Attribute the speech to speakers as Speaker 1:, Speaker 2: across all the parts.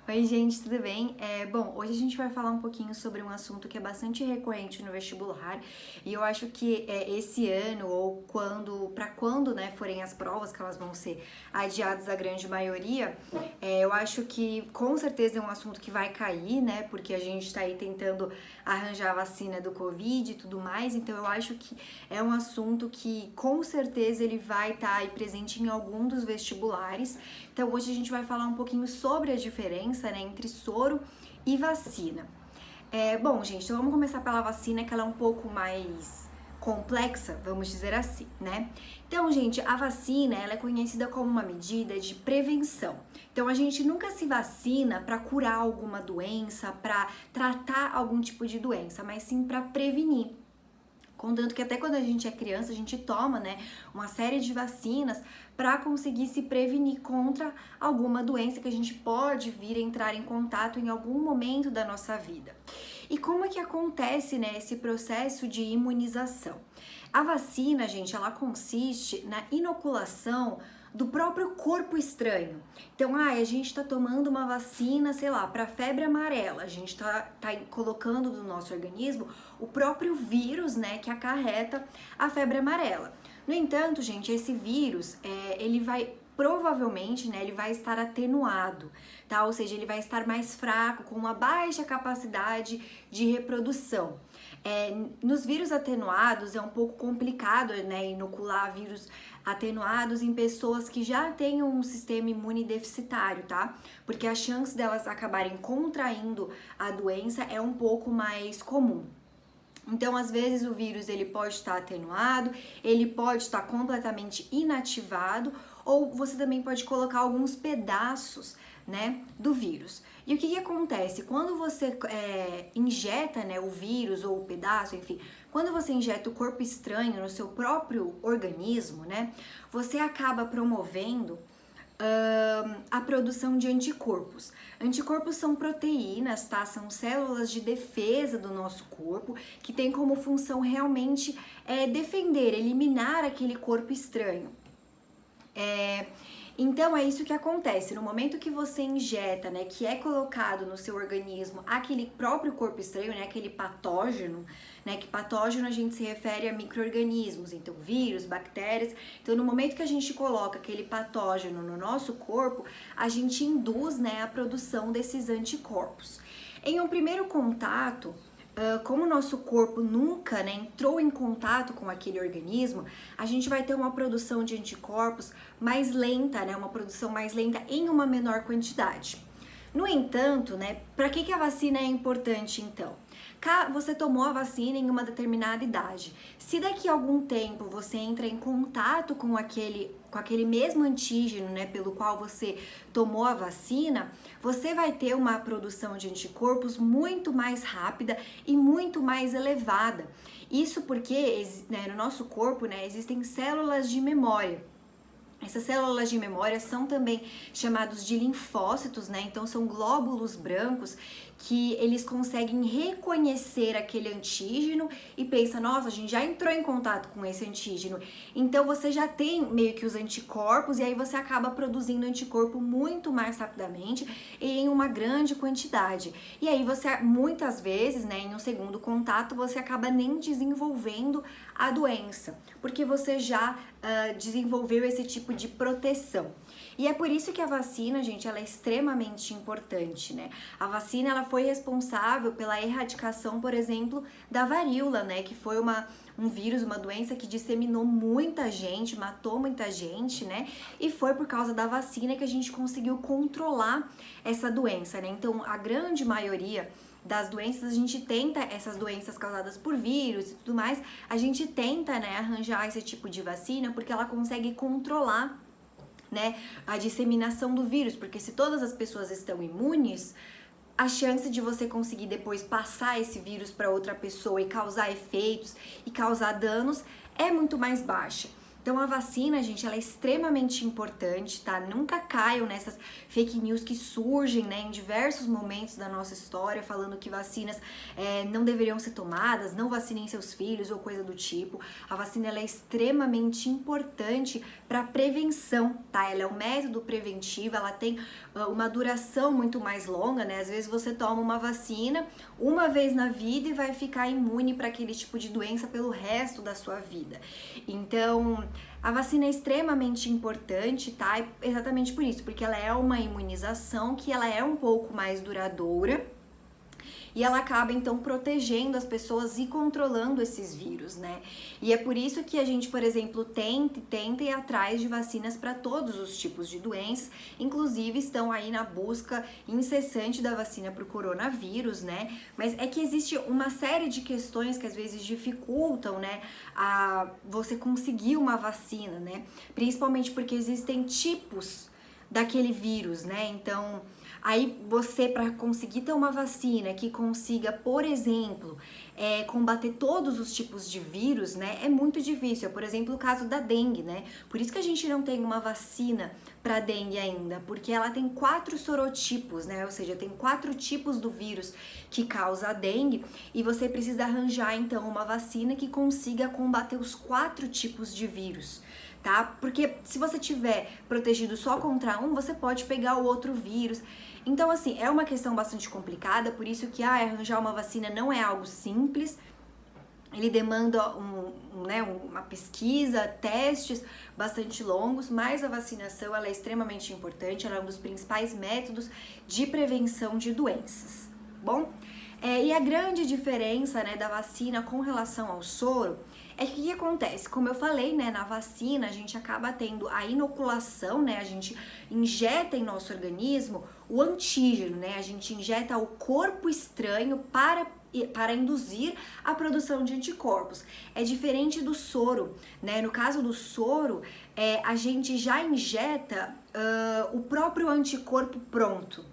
Speaker 1: Oi, gente, tudo bem? Bom, hoje a gente vai falar um pouquinho sobre um assunto que é bastante recorrente no vestibular e eu acho que esse ano ou quando, né, forem as provas, que elas vão ser adiadas a grande maioria, eu acho que com certeza é um assunto que vai cair, né, porque a gente tá aí tentando arranjar a vacina do Covid e tudo mais, então eu acho que é um assunto que com certeza ele vai estar aí presente em algum dos vestibulares. Então hoje a gente vai falar um pouquinho sobre a diferença, né, entre soro e vacina. Bom, gente, então vamos começar pela vacina, que ela é um pouco mais complexa, vamos dizer assim, né? Então, gente, a vacina, ela é conhecida como uma medida de prevenção. Então, a gente nunca se vacina para curar alguma doença, para tratar algum tipo de doença, mas sim para prevenir. Contanto que até quando a gente é criança, a gente toma, né, uma série de vacinas para conseguir se prevenir contra alguma doença que a gente pode vir a entrar em contato em algum momento da nossa vida. E como é que acontece, né, esse processo de imunização? A vacina, gente, ela consiste na inoculação do próprio corpo estranho. Então, a gente tá tomando uma vacina, sei lá, para febre amarela. A gente tá colocando no nosso organismo o próprio vírus, né, que acarreta a febre amarela. No entanto, gente, esse vírus, ele vai provavelmente, né, ele vai estar atenuado, tá? Ou seja, ele vai estar mais fraco, com uma baixa capacidade de reprodução. Nos vírus atenuados é um pouco complicado, né, inocular vírus atenuados em pessoas que já têm um sistema imune deficitário, tá? Porque a chance delas acabarem contraindo a doença é um pouco mais comum. Então, às vezes o vírus ele pode estar atenuado, ele pode estar completamente inativado, ou você também pode colocar alguns pedaços, né, do vírus. E o que acontece? Quando você injeta, né, o vírus ou o pedaço, enfim, quando você injeta o corpo estranho no seu próprio organismo, né, você acaba promovendo a produção de anticorpos. Anticorpos são proteínas, tá? São células de defesa do nosso corpo que tem como função realmente defender, eliminar aquele corpo estranho. Então é isso que acontece, no momento que você injeta, né, que é colocado no seu organismo aquele próprio corpo estranho, né, aquele patógeno, né, que patógeno a gente se refere a micro-organismos, então vírus, bactérias, então no momento que a gente coloca aquele patógeno no nosso corpo, a gente induz, né, a produção desses anticorpos. Em um primeiro contato, como o nosso corpo nunca, né, entrou em contato com aquele organismo, a gente vai ter uma produção de anticorpos mais lenta, né, uma produção mais lenta em uma menor quantidade. No entanto, né, para que a vacina é importante então? Você tomou a vacina em uma determinada idade. Se daqui a algum tempo você entra em contato com aquele mesmo antígeno, né, pelo qual você tomou a vacina, você vai ter uma produção de anticorpos muito mais rápida e muito mais elevada. Isso porque, né, no nosso corpo, né, existem células de memória. Essas células de memória são também chamados de linfócitos, né? Então são glóbulos brancos que eles conseguem reconhecer aquele antígeno e pensa, nossa, a gente já entrou em contato com esse antígeno. Então você já tem meio que os anticorpos e aí você acaba produzindo anticorpo muito mais rapidamente e em uma grande quantidade. E aí você muitas vezes, né, em um segundo contato, você acaba nem desenvolvendo a doença, porque você já desenvolveu esse tipo de proteção. E é por isso que a vacina, gente, ela é extremamente importante, né? A vacina, ela foi responsável pela erradicação, por exemplo, da varíola, né? Que foi um vírus, uma doença que disseminou muita gente, matou muita gente, né? E foi por causa da vacina que a gente conseguiu controlar essa doença, né? Então, a grande maioria das doenças, a gente tenta, essas doenças causadas por vírus e tudo mais, a gente tenta, né, arranjar esse tipo de vacina porque ela consegue controlar, né, a disseminação do vírus, porque se todas as pessoas estão imunes, a chance de você conseguir depois passar esse vírus para outra pessoa e causar efeitos e causar danos é muito mais baixa. Então a vacina, gente, ela é extremamente importante, tá? Nunca caiam nessas fake news que surgem, né, em diversos momentos da nossa história, falando que vacinas não deveriam ser tomadas, não vacinem seus filhos ou coisa do tipo. A vacina, ela é extremamente importante para prevenção, tá? Ela é um método preventivo, ela tem uma duração muito mais longa, né? Às vezes você toma uma vacina uma vez na vida e vai ficar imune para aquele tipo de doença pelo resto da sua vida. Então, a vacina é extremamente importante, tá? Exatamente por isso, porque ela é uma imunização que ela é um pouco mais duradoura. E ela acaba então protegendo as pessoas e controlando esses vírus, né? E é por isso que a gente, por exemplo, tenta ir atrás de vacinas para todos os tipos de doenças, inclusive estão aí na busca incessante da vacina para o coronavírus, né? Mas é que existe uma série de questões que às vezes dificultam, né, a você conseguir uma vacina, né? Principalmente porque existem tipos daquele vírus, né? Então, aí você, para conseguir ter uma vacina que consiga, por exemplo, combater todos os tipos de vírus, né, é muito difícil. Por exemplo, o caso da dengue, né? Por isso que a gente não tem uma vacina para dengue ainda, porque ela tem 4 sorotipos, né? Ou seja, tem 4 tipos do vírus que causa a dengue e você precisa arranjar então uma vacina que consiga combater os 4 tipos de vírus. Tá? Porque se você tiver protegido só contra um, você pode pegar o outro vírus. Então, assim, é uma questão bastante complicada, por isso que arranjar uma vacina não é algo simples. Ele demanda uma pesquisa, testes bastante longos, mas a vacinação ela é extremamente importante, ela é um dos principais métodos de prevenção de doenças. Bom, e a grande diferença, né, da vacina com relação ao soro é que o que acontece? Como eu falei, né, na vacina a gente acaba tendo a inoculação, né, a gente injeta em nosso organismo o antígeno, né, a gente injeta o corpo estranho para induzir a produção de anticorpos. É diferente do soro, né? No caso do soro, a gente já injeta o próprio anticorpo pronto,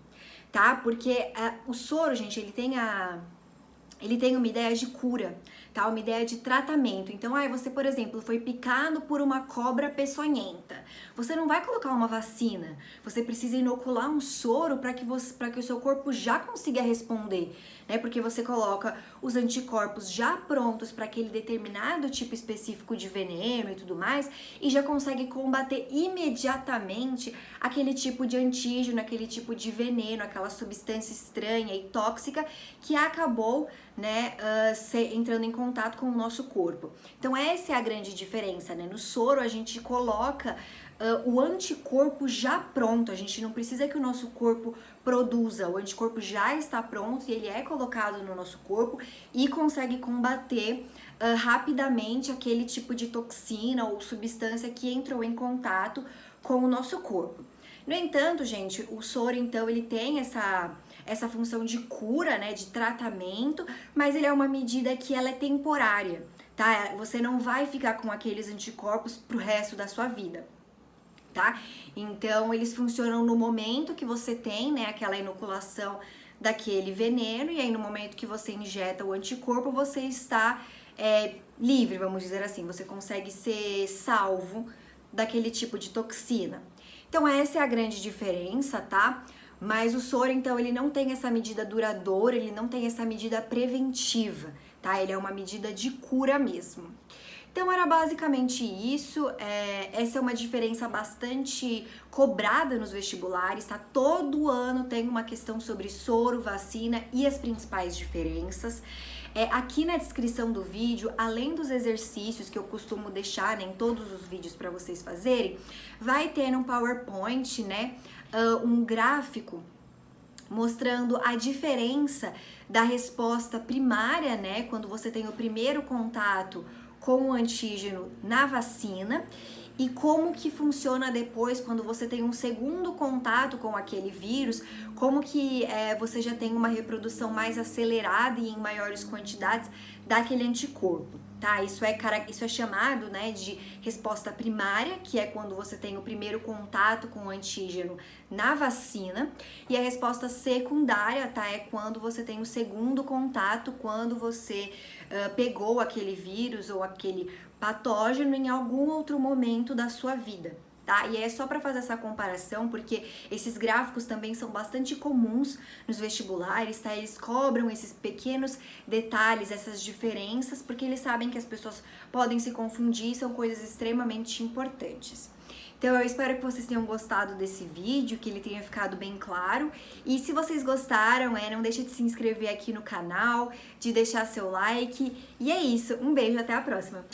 Speaker 1: tá? Porque o soro, gente, ele tem uma ideia de cura, tá? Uma ideia de tratamento. Então, você, por exemplo, foi picado por uma cobra peçonhenta. Você não vai colocar uma vacina. Você precisa inocular um soro para que o seu corpo já consiga responder, né? Porque você coloca os anticorpos já prontos para aquele determinado tipo específico de veneno e tudo mais, e já consegue combater imediatamente aquele tipo de antígeno, aquele tipo de veneno, aquela substância estranha e tóxica que acabou, né, entrando em contato com o nosso corpo. Então essa é a grande diferença, né? No soro a gente coloca o anticorpo já pronto, a gente não precisa que o nosso corpo produza, o anticorpo já está pronto e ele é colocado no nosso corpo e consegue combater rapidamente aquele tipo de toxina ou substância que entrou em contato com o nosso corpo. No entanto, gente, o soro então ele tem essa função de cura, né, de tratamento, mas ele é uma medida que ela é temporária, tá? Você não vai ficar com aqueles anticorpos pro resto da sua vida, tá? Então, eles funcionam no momento que você tem, né, aquela inoculação daquele veneno, e aí no momento que você injeta o anticorpo, você está livre, vamos dizer assim, você consegue ser salvo daquele tipo de toxina. Então, essa é a grande diferença, tá? Mas o soro, então, ele não tem essa medida duradoura, ele não tem essa medida preventiva, tá? Ele é uma medida de cura mesmo. Então, era basicamente isso. Essa é uma diferença bastante cobrada nos vestibulares, tá? Todo ano tem uma questão sobre soro, vacina e as principais diferenças. Aqui na descrição do vídeo, além dos exercícios que eu costumo deixar, né, em todos os vídeos para vocês fazerem, vai ter um PowerPoint, né, um gráfico mostrando a diferença da resposta primária, né, quando você tem o primeiro contato com o antígeno na vacina, e como que funciona depois quando você tem um segundo contato com aquele vírus, como que você já tem uma reprodução mais acelerada e em maiores quantidades daquele anticorpo. tá? Isso é chamado, né, de resposta primária, que é quando você tem o primeiro contato com o antígeno na vacina, e a resposta secundária, tá? É quando você tem o segundo contato, quando você pegou aquele vírus ou aquele patógeno em algum outro momento da sua vida. Tá? E é só para fazer essa comparação, porque esses gráficos também são bastante comuns nos vestibulares, tá? Eles cobram esses pequenos detalhes, essas diferenças, porque eles sabem que as pessoas podem se confundir, são coisas extremamente importantes. Então eu espero que vocês tenham gostado desse vídeo, que ele tenha ficado bem claro. E se vocês gostaram, não deixe de se inscrever aqui no canal, de deixar seu like. E é isso, um beijo, até a próxima!